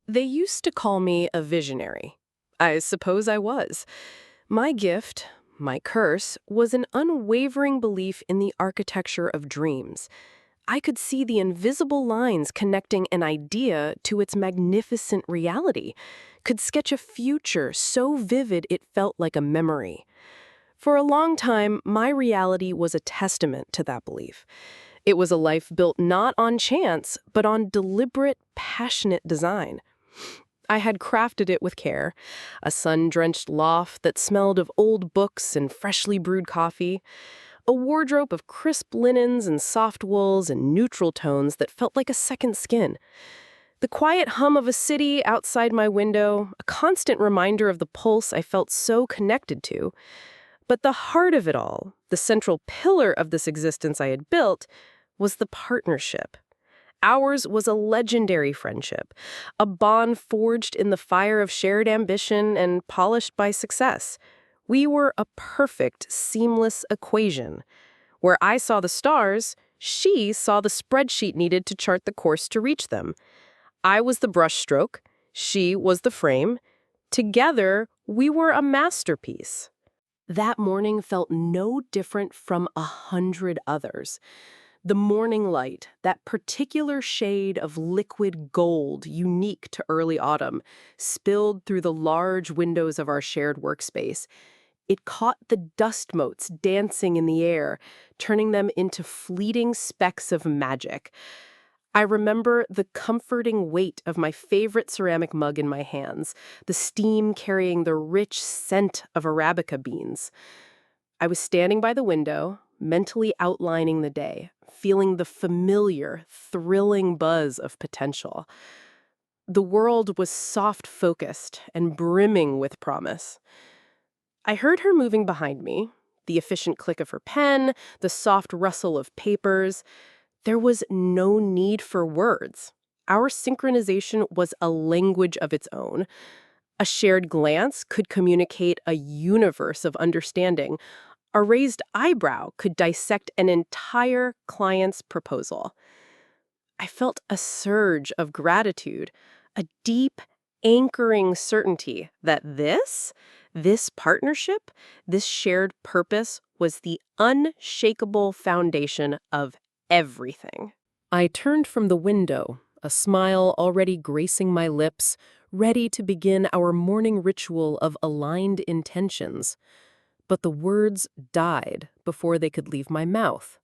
They used to call me a visionary. I suppose I was. My gift, my curse, was an unwavering belief in the architecture of dreams. I could see the invisible lines connecting an idea to its magnificent reality, could sketch a future so vivid it felt like a memory. For a long time, my reality was a testament to that belief. It was a life built not on chance, but on deliberate, passionate design. I had crafted it with care, a sun-drenched loft that smelled of old books and freshly brewed coffee, a wardrobe of crisp linens and soft wools and neutral tones that felt like a second skin. The quiet hum of a city outside my window, a constant reminder of the pulse I felt so connected to. But the heart of it all, the central pillar of this existence I had built, was the partnership. Ours was a legendary friendship, a bond forged in the fire of shared ambition and polished by success. We were a perfect, seamless equation. Where I saw the stars, she saw the spreadsheet needed to chart the course to reach them. I was the brushstroke, she was the frame. Together, we were a masterpiece. That morning felt no different from 100 others. The morning light, that particular shade of liquid gold unique to early autumn, spilled through the large windows of our shared workspace. It caught the dust motes dancing in the air, turning them into fleeting specks of magic. I remember the comforting weight of my favorite ceramic mug in my hands, the steam carrying the rich scent of Arabica beans. I was standing by the window, mentally outlining the day, feeling the familiar, thrilling buzz of potential. The world was soft-focused and brimming with promise. I heard her moving behind me, the efficient click of her pen, the soft rustle of papers. There was no need for words. Our synchronization was a language of its own. A shared glance could communicate a universe of understanding. A raised eyebrow could dissect an entire client's proposal. I felt a surge of gratitude, a deep, anchoring certainty that this partnership, this shared purpose was the unshakable foundation of everything. I turned from the window, a smile already gracing my lips, ready to begin our morning ritual of aligned intentions. But the words died before they could leave my mouth.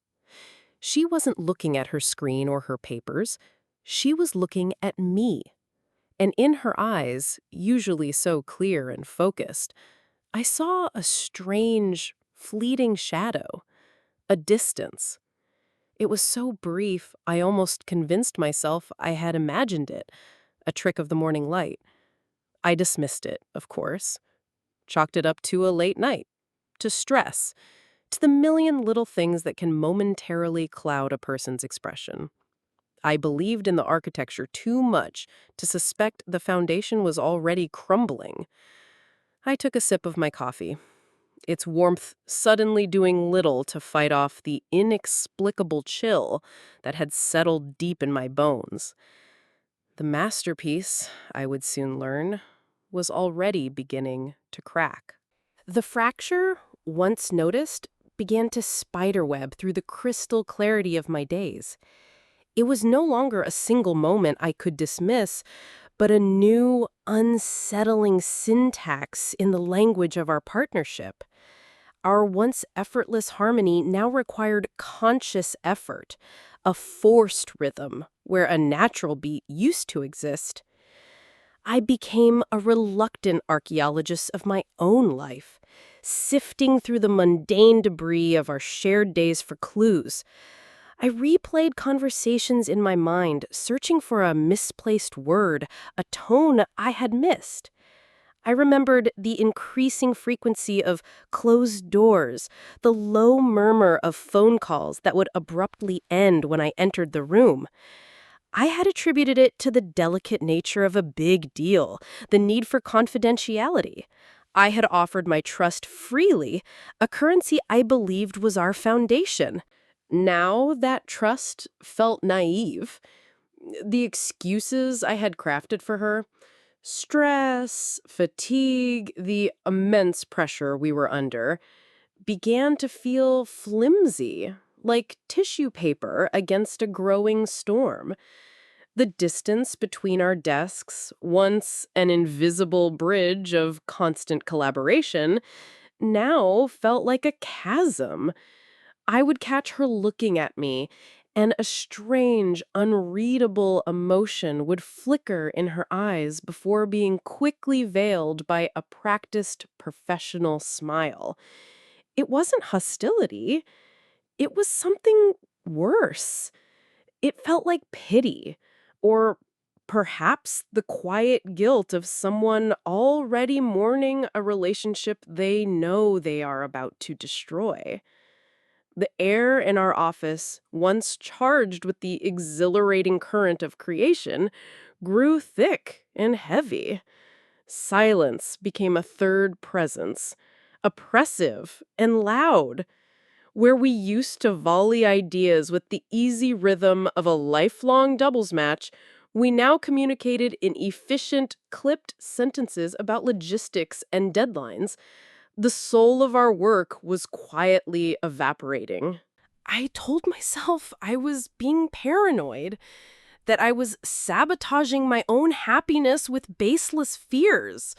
She wasn't looking at her screen or her papers. She was looking at me. And in her eyes, usually so clear and focused, I saw a strange, fleeting shadow, a distance. It was so brief, I almost convinced myself I had imagined it, a trick of the morning light. I dismissed it, of course, chalked it up to a late night, to stress, to the million little things that can momentarily cloud a person's expression. I believed in the architecture too much to suspect the foundation was already crumbling. I took a sip of my coffee, its warmth suddenly doing little to fight off the inexplicable chill that had settled deep in my bones. The masterpiece, I would soon learn, was already beginning to crack. The fracture, once noticed, began to spiderweb through the crystal clarity of my days. It was no longer a single moment I could dismiss, but a new, unsettling syntax in the language of our partnership. Our once effortless harmony now required conscious effort, a forced rhythm where a natural beat used to exist. I became a reluctant archaeologist of my own life, sifting through the mundane debris of our shared days for clues. I replayed conversations in my mind, searching for a misplaced word, a tone I had missed. I remembered the increasing frequency of closed doors, the low murmur of phone calls that would abruptly end when I entered the room. I had attributed it to the delicate nature of a big deal, the need for confidentiality. I had offered my trust freely, a currency I believed was our foundation. Now that trust felt naive. The excuses I had crafted for her, stress, fatigue, the immense pressure we were under, began to feel flimsy, like tissue paper against a growing storm. The distance between our desks, once an invisible bridge of constant collaboration, now felt like a chasm. I would catch her looking at me, and a strange, unreadable emotion would flicker in her eyes before being quickly veiled by a practiced, professional smile. It wasn't hostility, it was something worse. It felt like pity, or perhaps the quiet guilt of someone already mourning a relationship they know they are about to destroy. The air in our office, once charged with the exhilarating current of creation, grew thick and heavy. Silence became a third presence, oppressive and loud. Where we used to volley ideas with the easy rhythm of a lifelong doubles match, we now communicated in efficient, clipped sentences about logistics and deadlines. The soul of our work was quietly evaporating. I told myself I was being paranoid, that I was sabotaging my own happiness with baseless fears.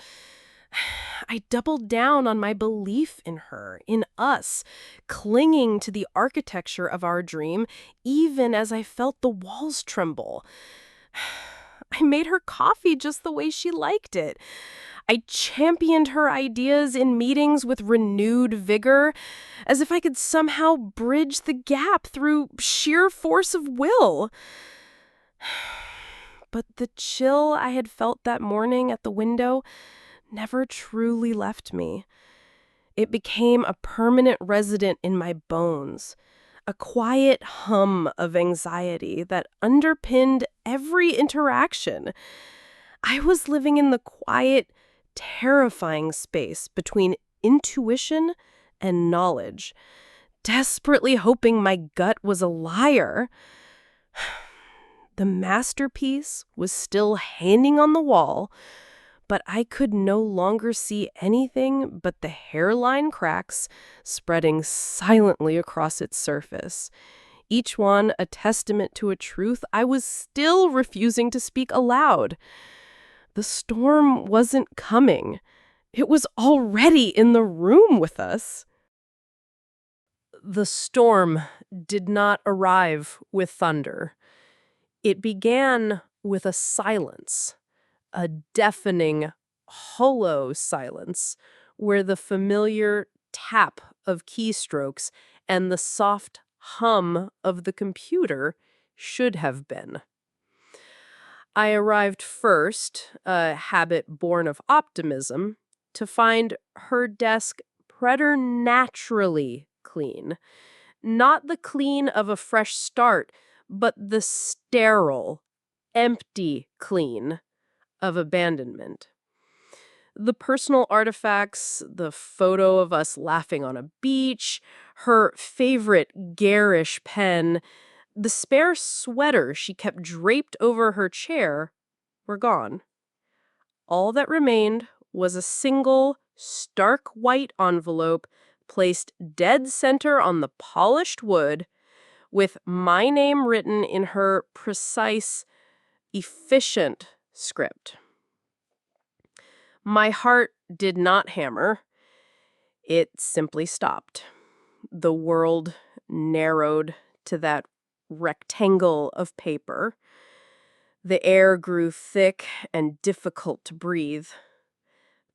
I doubled down on my belief in her, in us, clinging to the architecture of our dream, even as I felt the walls tremble. I made her coffee just the way she liked it. I championed her ideas in meetings with renewed vigor, as if I could somehow bridge the gap through sheer force of will. But the chill I had felt that morning at the window never truly left me. It became a permanent resident in my bones, a quiet hum of anxiety that underpinned every interaction. I was living in the quiet, terrifying space between intuition and knowledge, desperately hoping my gut was a liar. The masterpiece was still hanging on the wall, but I could no longer see anything but the hairline cracks spreading silently across its surface, each one a testament to a truth I was still refusing to speak aloud. The storm wasn't coming. It was already in the room with us. The storm did not arrive with thunder. It began with a silence, a deafening, hollow silence, where the familiar tap of keystrokes and the soft hum of the computer should have been. I arrived first, a habit born of optimism, to find her desk preternaturally clean. Not the clean of a fresh start, but the sterile, empty clean of abandonment. The personal artifacts, the photo of us laughing on a beach, her favorite garish pen, the spare sweater she kept draped over her chair were gone. All that remained was a single, stark white envelope placed dead center on the polished wood, with my name written in her precise, efficient script. My heart did not hammer. It simply stopped. The world narrowed to that rectangle of paper. The air grew thick and difficult to breathe.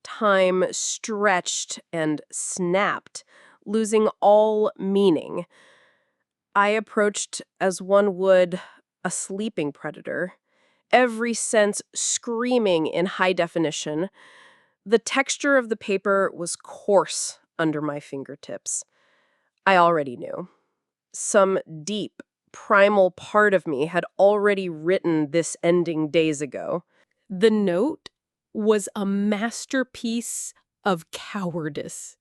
Time stretched and snapped, losing all meaning. I approached as one would a sleeping predator, every sense screaming in high definition. The texture of the paper was coarse under my fingertips. I already knew. Some deep, primal part of me had already written this ending days ago. The note was a masterpiece of cowardice.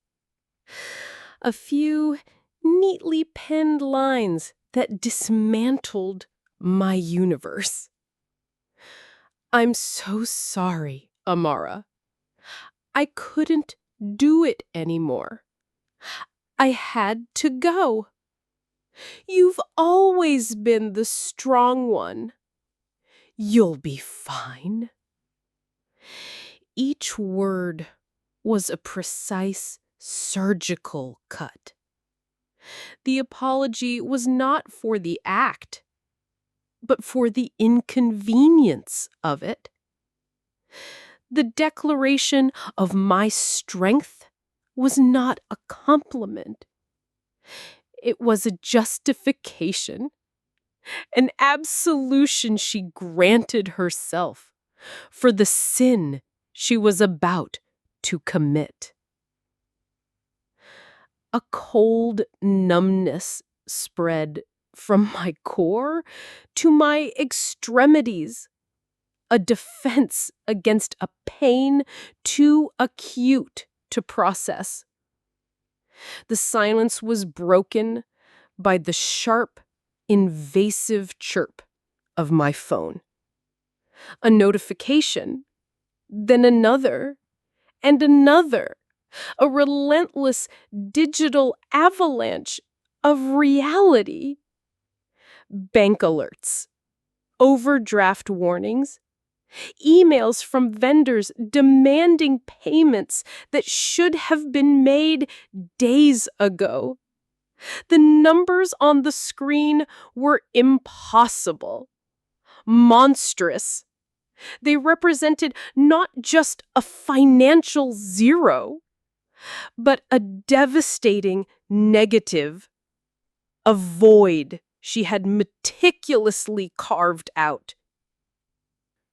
A few neatly penned lines that dismantled my universe. I'm so sorry, Amara. I couldn't do it anymore. I had to go. You've always been the strong one. You'll be fine. Each word was a precise surgical cut. The apology was not for the act, but for the inconvenience of it. The declaration of my strength was not a compliment. It was a justification, an absolution she granted herself for the sin she was about to commit. A cold numbness spread from my core to my extremities, a defense against a pain too acute to process. The silence was broken by the sharp, invasive chirp of my phone. A notification, then another, and another. A relentless digital avalanche of reality. Bank alerts, overdraft warnings, emails from vendors demanding payments that should have been made days ago. The numbers on the screen were impossible, monstrous. They represented not just a financial zero, but a devastating negative, a void she had meticulously carved out.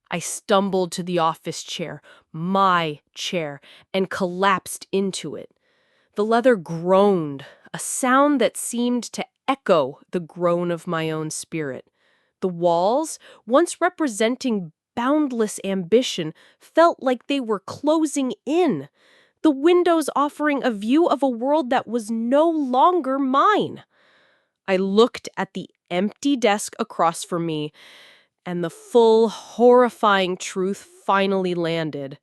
I stumbled to the office chair, my chair, and collapsed into it. The leather groaned, a sound that seemed to echo the groan of my own spirit. The walls, once representing boundless ambition, felt like they were closing in, the windows offering a view of a world that was no longer mine. I looked at the empty desk across from me, and the full, horrifying truth finally landed.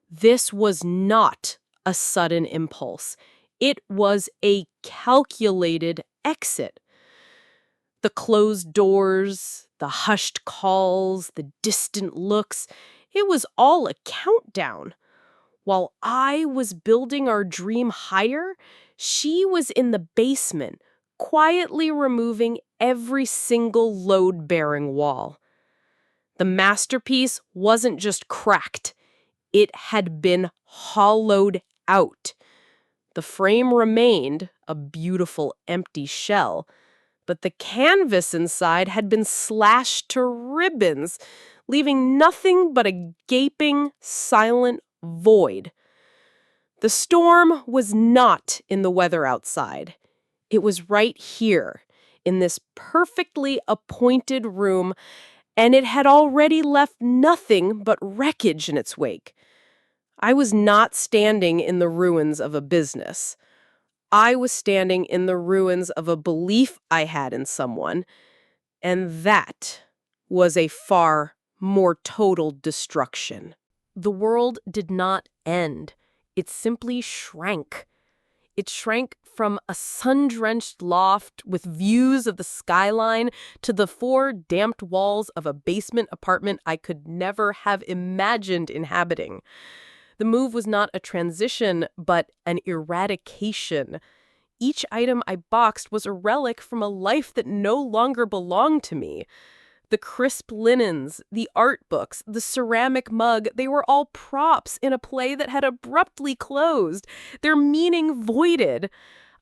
This was not a sudden impulse. It was a calculated exit. The closed doors, the hushed calls, the distant looks, it was all a countdown. While I was building our dream higher, she was in the basement, quietly removing every single load-bearing wall. The masterpiece wasn't just cracked. It had been hollowed out. The frame remained a beautiful empty shell, but the canvas inside had been slashed to ribbons, leaving nothing but a gaping, silent void. The storm was not in the weather outside. It was right here, in this perfectly appointed room, and it had already left nothing but wreckage in its wake. I was not standing in the ruins of a business. I was standing in the ruins of a belief I had in someone, and that was a far more total destruction. The world did not end. It simply shrank. It shrank from a sun-drenched loft with views of the skyline to the four damped walls of a basement apartment I could never have imagined inhabiting. The move was not a transition, but an eradication. Each item I boxed was a relic from a life that no longer belonged to me. The crisp linens, the art books, the ceramic mug, they were all props in a play that had abruptly closed, their meaning voided.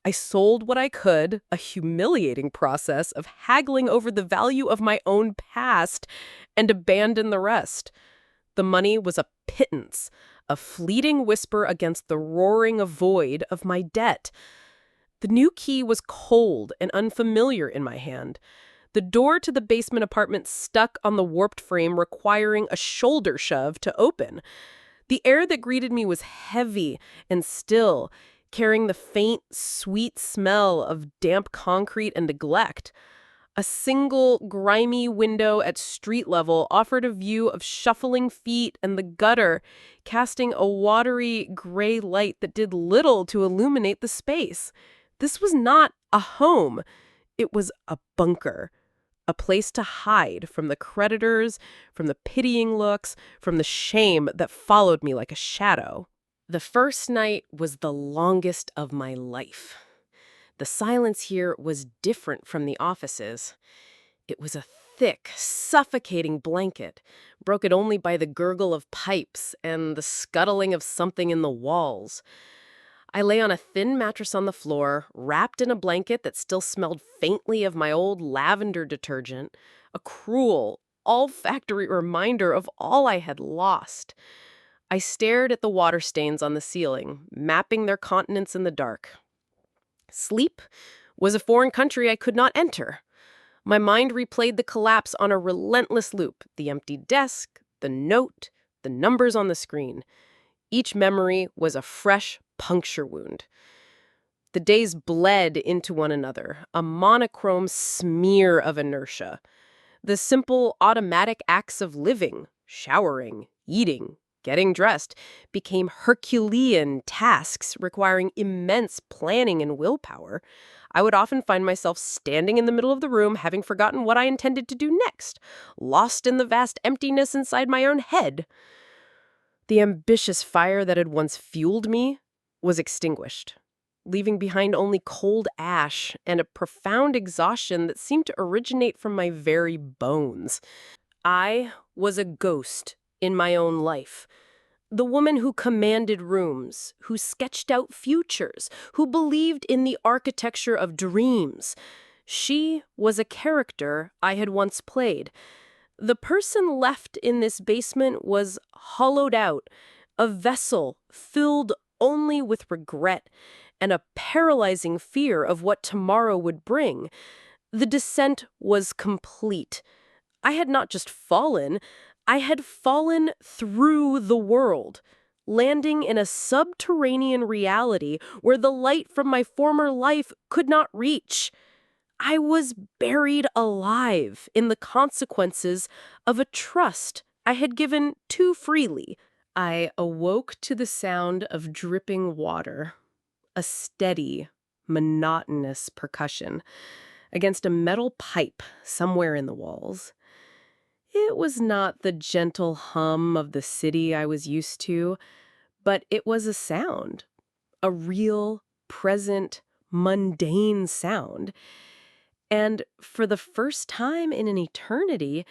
I sold what I could, a humiliating process of haggling over the value of my own past, and abandoned the rest. The money was a pittance, a fleeting whisper against the roaring void of my debt. The new key was cold and unfamiliar in my hand. The door to the basement apartment stuck on the warped frame, requiring a shoulder shove to open. The air that greeted me was heavy and still, carrying the faint, sweet smell of damp concrete and neglect. A single, grimy window at street level offered a view of shuffling feet and the gutter, casting a watery, gray light that did little to illuminate the space. This was not a home. It was a bunker. A place to hide from the creditors, from the pitying looks, from the shame that followed me like a shadow. The first night was the longest of my life. The silence here was different from the offices. It was a thick, suffocating blanket, broken only by the gurgle of pipes and the scuttling of something in the walls. I lay on a thin mattress on the floor, wrapped in a blanket that still smelled faintly of my old lavender detergent, a cruel, olfactory reminder of all I had lost. I stared at the water stains on the ceiling, mapping their continents in the dark. Sleep was a foreign country I could not enter. My mind replayed the collapse on a relentless loop, the empty desk, the note, the numbers on the screen. Each memory was a fresh puncture wound. The days bled into one another, a monochrome smear of inertia. The simple, automatic acts of living, showering, eating, getting dressed, became Herculean tasks requiring immense planning and willpower. I would often find myself standing in the middle of the room, having forgotten what I intended to do next, lost in the vast emptiness inside my own head. The ambitious fire that had once fueled me was extinguished, leaving behind only cold ash and a profound exhaustion that seemed to originate from my very bones. I was a ghost in my own life. The woman who commanded rooms, who sketched out futures, who believed in the architecture of dreams. She was a character I had once played. The person left in this basement was hollowed out, a vessel filled only with regret and a paralyzing fear of what tomorrow would bring. The descent was complete. I had not just fallen, I had fallen through the world, landing in a subterranean reality where the light from my former life could not reach. I was buried alive in the consequences of a trust I had given too freely. I awoke to the sound of dripping water, a steady, monotonous percussion against a metal pipe somewhere in the walls. It was not the gentle hum of the city I was used to, but it was a sound, a real, present, mundane sound. And for the first time in an eternity,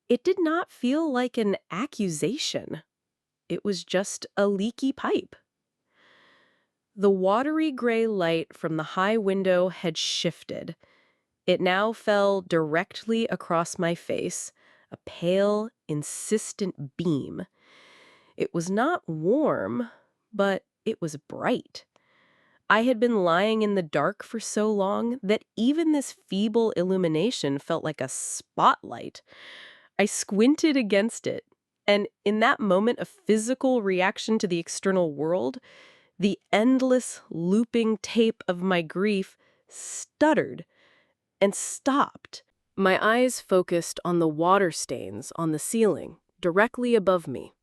it did not feel like an accusation. It was just a leaky pipe. The watery gray light from the high window had shifted. It now fell directly across my face, a pale, insistent beam. It was not warm, but it was bright. I had been lying in the dark for so long that even this feeble illumination felt like a spotlight. I squinted against it, and in that moment of physical reaction to the external world, the endless looping tape of my grief stuttered and stopped. My eyes focused on the water stains on the ceiling, directly above me.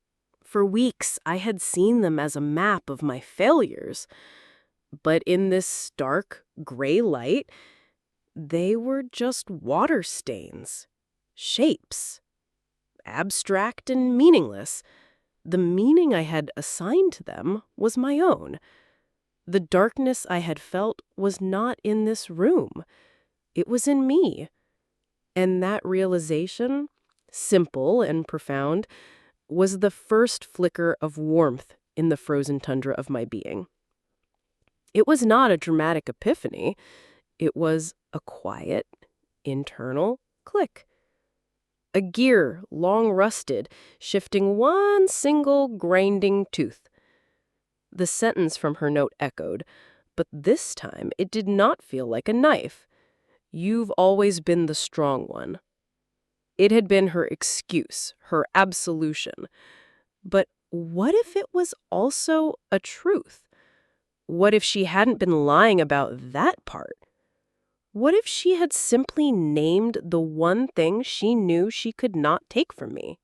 For weeks, I had seen them as a map of my failures. But in this stark, gray light, they were just water stains, shapes, abstract and meaningless. The meaning I had assigned to them was my own. The darkness I had felt was not in this room. It was in me. And that realization, simple and profound, was the first flicker of warmth in the frozen tundra of my being. It was not a dramatic epiphany. It was a quiet, internal click. A gear, long rusted, shifting one single grinding tooth. The sentence from her note echoed, but this time it did not feel like a knife. "You've always been the strong one." It had been her excuse, her absolution. But what if it was also a truth? What if she hadn't been lying about that part? What if she had simply named the one thing she knew she could not take from me?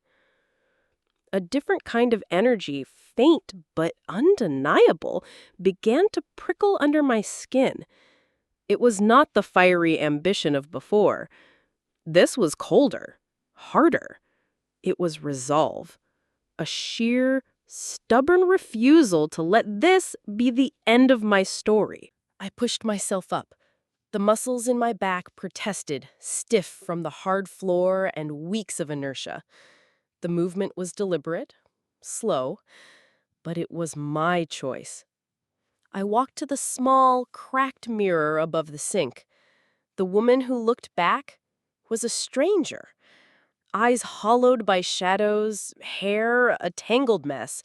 A different kind of energy, faint but undeniable, began to prickle under my skin. It was not the fiery ambition of before. This was colder, harder. It was resolve, a sheer, stubborn refusal to let this be the end of my story. I pushed myself up. The muscles in my back protested, stiff from the hard floor and weeks of inertia. The movement was deliberate, slow, but it was my choice. I walked to the small, cracked mirror above the sink. The woman who looked back was a stranger. Eyes hollowed by shadows, hair a tangled mess.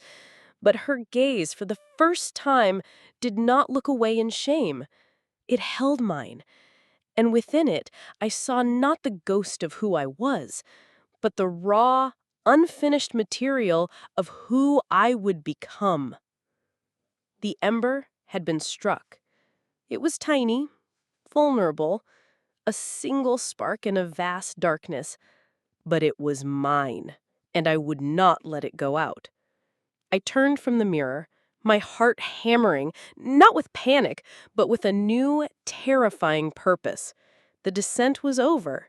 But her gaze, for the first time, did not look away in shame. It held mine. And within it, I saw not the ghost of who I was, but the raw, unfinished material of who I would become. The ember had been struck. It was tiny, vulnerable, a single spark in a vast darkness, but it was mine, and I would not let it go out. I turned from the mirror, my heart hammering, not with panic, but with a new, terrifying purpose. The descent was over.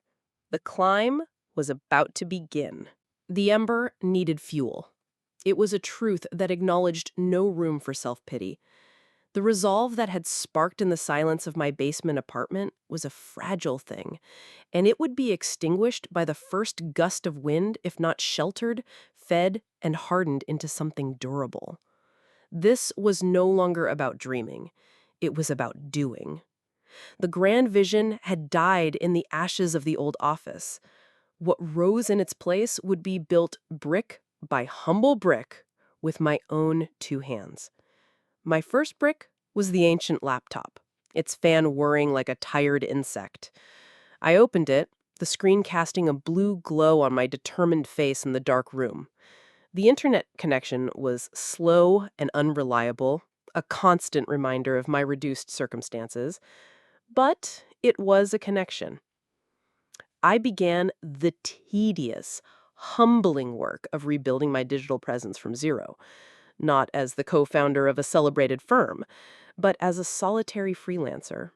The climb was about to begin. The ember needed fuel. It was a truth that acknowledged no room for self-pity. The resolve that had sparked in the silence of my basement apartment was a fragile thing, and it would be extinguished by the first gust of wind if not sheltered, fed, and hardened into something durable. This was no longer about dreaming. It was about doing. The grand vision had died in the ashes of the old office. What rose in its place would be built brick by humble brick with my own two hands. My first brick was the ancient laptop, its fan whirring like a tired insect. I opened it, the screen casting a blue glow on my determined face in the dark room. The internet connection was slow and unreliable, a constant reminder of my reduced circumstances, but it was a connection. I began the tedious, humbling work of rebuilding my digital presence from zero, not as the co-founder of a celebrated firm, but as a solitary freelancer.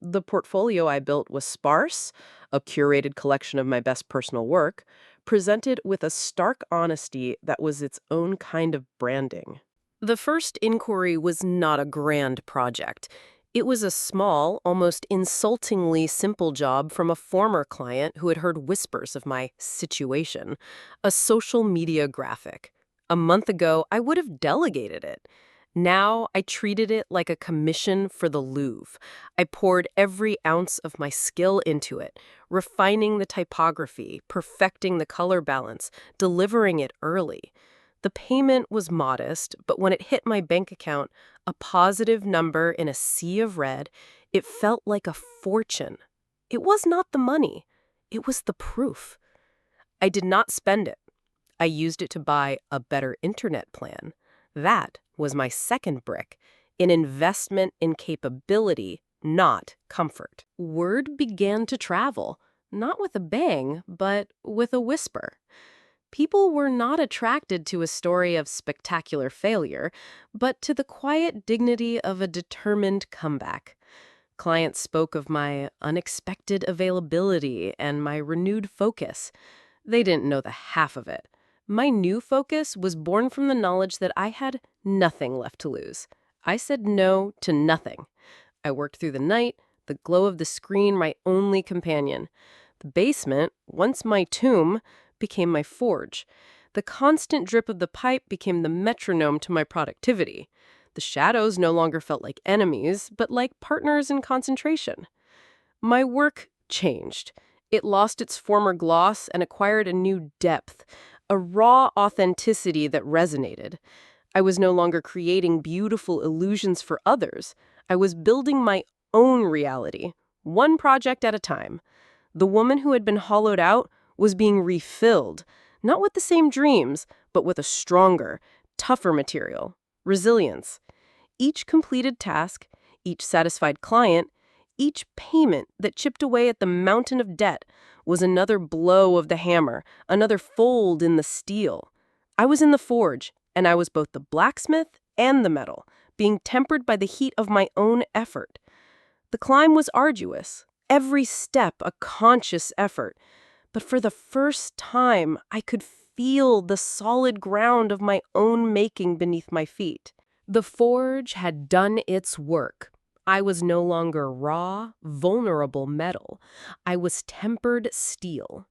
The portfolio I built was sparse, a curated collection of my best personal work, presented with a stark honesty that was its own kind of branding. The first inquiry was not a grand project. It was a small, almost insultingly simple job from a former client who had heard whispers of my situation, a social media graphic. A month ago, I would have delegated it. Now, I treated it like a commission for the Louvre. I poured every ounce of my skill into it, refining the typography, perfecting the color balance, delivering it early. The payment was modest, but when it hit my bank account, a positive number in a sea of red, it felt like a fortune. It was not the money. It was the proof. I did not spend it. I used it to buy a better internet plan. That was my second brick, an investment in capability, not comfort. Word began to travel, not with a bang, but with a whisper. People were not attracted to a story of spectacular failure, but to the quiet dignity of a determined comeback. Clients spoke of my unexpected availability and my renewed focus. They didn't know the half of it. My new focus was born from the knowledge that I had nothing left to lose. I said no to nothing. I worked through the night, the glow of the screen my only companion. The basement, once my tomb, became my forge. The constant drip of the pipe became the metronome to my productivity. The shadows no longer felt like enemies, but like partners in concentration. My work changed. It lost its former gloss and acquired a new depth, a raw authenticity that resonated. I was no longer creating beautiful illusions for others. I was building my own reality, one project at a time. The woman who had been hollowed out was being refilled, not with the same dreams, but with a stronger, tougher material, resilience. Each completed task, each satisfied client, Each payment that chipped away at the mountain of debt was another blow of the hammer, another fold in the steel. I was in the forge, and I was both the blacksmith and the metal, being tempered by the heat of my own effort. The climb was arduous, every step a conscious effort, but for the first time I could feel the solid ground of my own making beneath my feet. The forge had done its work. I was no longer raw, vulnerable metal. I was tempered steel.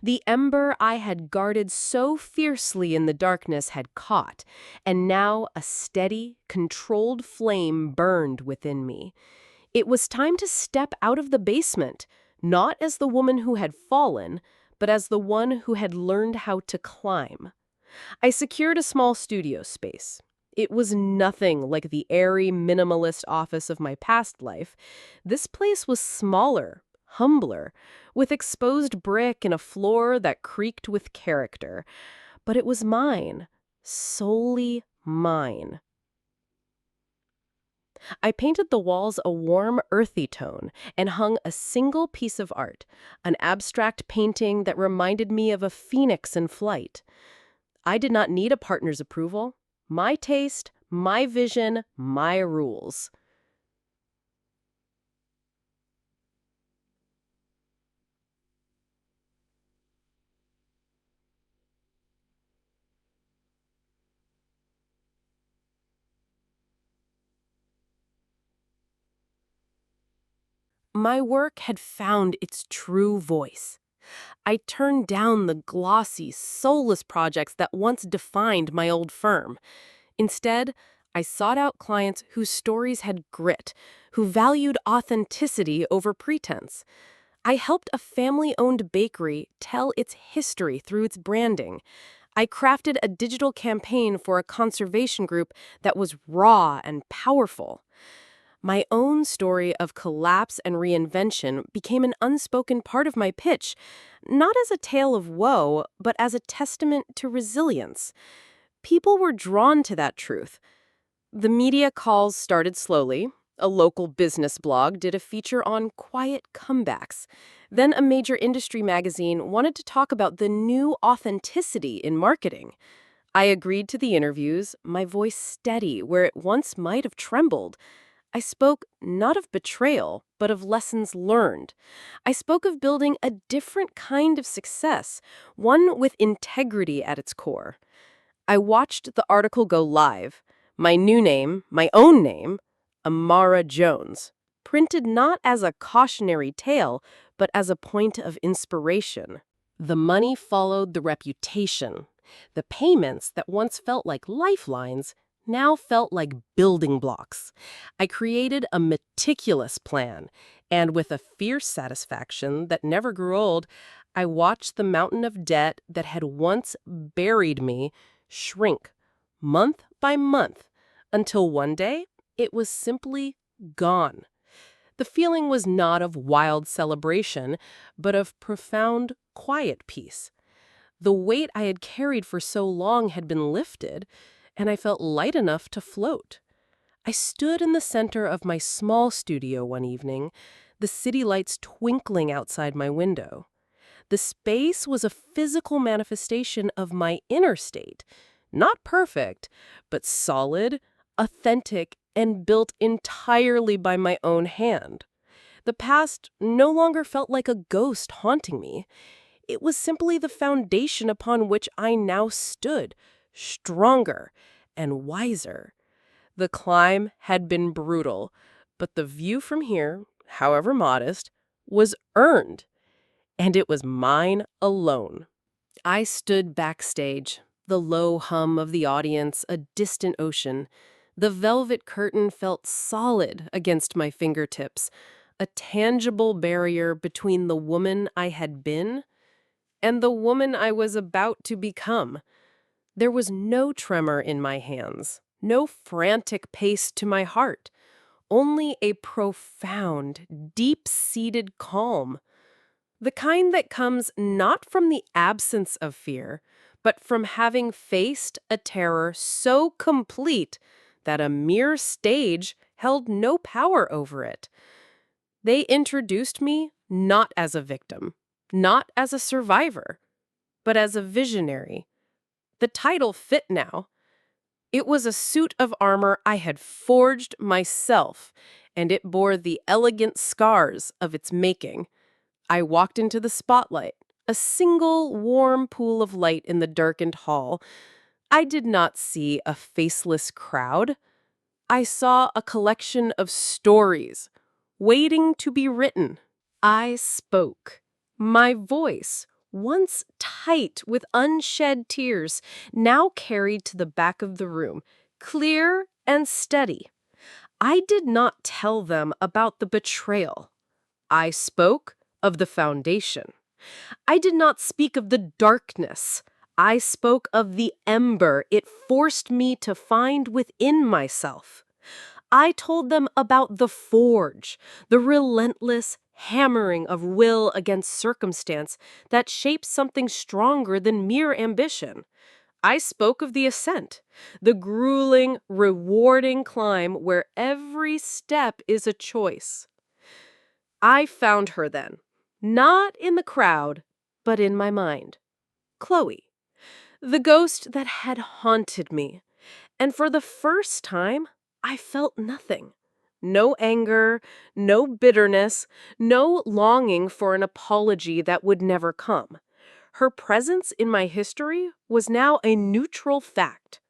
The ember I had guarded so fiercely in the darkness had caught, and now a steady, controlled flame burned within me. It was time to step out of the basement, not as the woman who had fallen, but as the one who had learned how to climb. I secured a small studio space. It was nothing like the airy, minimalist office of my past life. This place was smaller, humbler, with exposed brick and a floor that creaked with character. But it was mine, solely mine. I painted the walls a warm, earthy tone and hung a single piece of art, an abstract painting that reminded me of a phoenix in flight. I did not need a partner's approval. My taste, my vision, my rules. My work had found its true voice. I turned down the glossy, soulless projects that once defined my old firm. Instead, I sought out clients whose stories had grit, who valued authenticity over pretense. I helped a family-owned bakery tell its history through its branding. I crafted a digital campaign for a conservation group that was raw and powerful. My own story of collapse and reinvention became an unspoken part of my pitch, not as a tale of woe, but as a testament to resilience. People were drawn to that truth. The media calls started slowly. A local business blog did a feature on quiet comebacks. Then a major industry magazine wanted to talk about the new authenticity in marketing. I agreed to the interviews, my voice steady where it once might have trembled. I spoke not of betrayal, but of lessons learned. I spoke of building a different kind of success, one with integrity at its core. I watched the article go live. My new name, my own name, Amara Jones, printed not as a cautionary tale, but as a point of inspiration. The money followed the reputation. The payments that once felt like lifelines now felt like building blocks. I created a meticulous plan, and with a fierce satisfaction that never grew old, I watched the mountain of debt that had once buried me shrink month by month until one day it was simply gone. The feeling was not of wild celebration, but of profound, quiet peace. The weight I had carried for so long had been lifted, and I felt light enough to float. I stood in the center of my small studio one evening, the city lights twinkling outside my window. The space was a physical manifestation of my inner state, not perfect, but solid, authentic, and built entirely by my own hand. The past no longer felt like a ghost haunting me. It was simply the foundation upon which I now stood, stronger and wiser. The climb had been brutal, but the view from here, however modest, was earned, and it was mine alone. I stood backstage, the low hum of the audience a distant ocean. The velvet curtain felt solid against my fingertips, a tangible barrier between the woman I had been and the woman I was about to become. There was no tremor in my hands, no frantic pace to my heart, only a profound, deep-seated calm. The kind that comes not from the absence of fear, but from having faced a terror so complete that a mere stage held no power over it. They introduced me not as a victim, not as a survivor, but as a visionary. The title fit now. It was a suit of armor I had forged myself, and it bore the elegant scars of its making. I walked into the spotlight, a single warm pool of light in the darkened hall. I did not see a faceless crowd. I saw a collection of stories waiting to be written. I spoke. My voice, once tight with unshed tears, now carried to the back of the room, clear and steady. I did not tell them about the betrayal. I spoke of the foundation. I did not speak of the darkness. I spoke of the ember it forced me to find within myself. I told them about the forge, the relentless hammering of will against circumstance that shapes something stronger than mere ambition. I spoke of the ascent, the grueling, rewarding climb where every step is a choice. I found her then, not in the crowd, but in my mind. Chloe, the ghost that had haunted me. And for the first time, I felt nothing. No anger, no bitterness, no longing for an apology that would never come. Her presence in my history was now a neutral fact,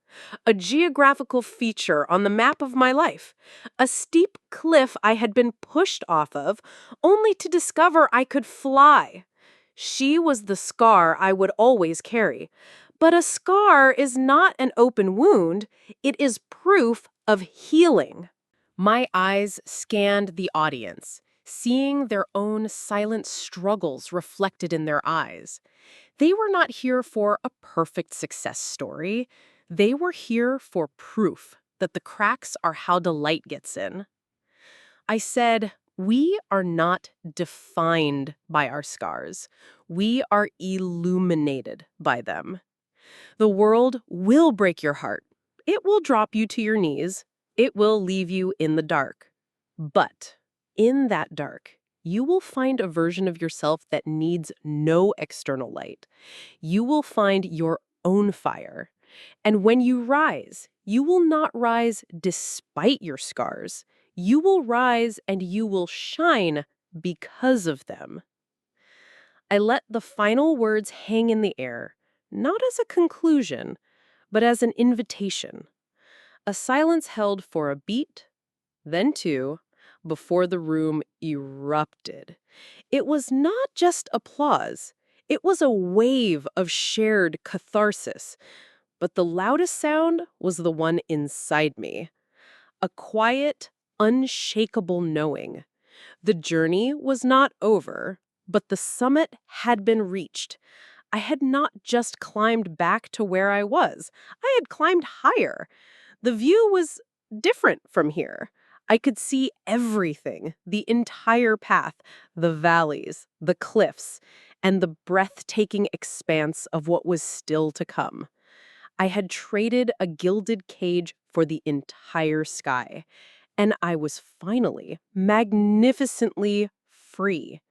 a geographical feature on the map of my life, a steep cliff I had been pushed off of, only to discover I could fly. She was the scar I would always carry. But a scar is not an open wound, it is proof of healing. My eyes scanned the audience, seeing their own silent struggles reflected in their eyes. They were not here for a perfect success story. They were here for proof that the cracks are how the light gets in. I said, we are not defined by our scars. We are illuminated by them. The world will break your heart. It will drop you to your knees. It will leave you in the dark. But in that dark, you will find a version of yourself that needs no external light. You will find your own fire. And when you rise, you will not rise despite your scars. You will rise and you will shine because of them. I let the final words hang in the air, not as a conclusion, but as an invitation. A silence held for a beat, then two, before the room erupted. It was not just applause. It was a wave of shared catharsis. But the loudest sound was the one inside me. A quiet, unshakable knowing. The journey was not over, but the summit had been reached. I had not just climbed back to where I was. I had climbed higher. The view was different from here. I could see everything, the entire path, the valleys, the cliffs, and the breathtaking expanse of what was still to come. I had traded a gilded cage for the entire sky, and I was finally, magnificently free.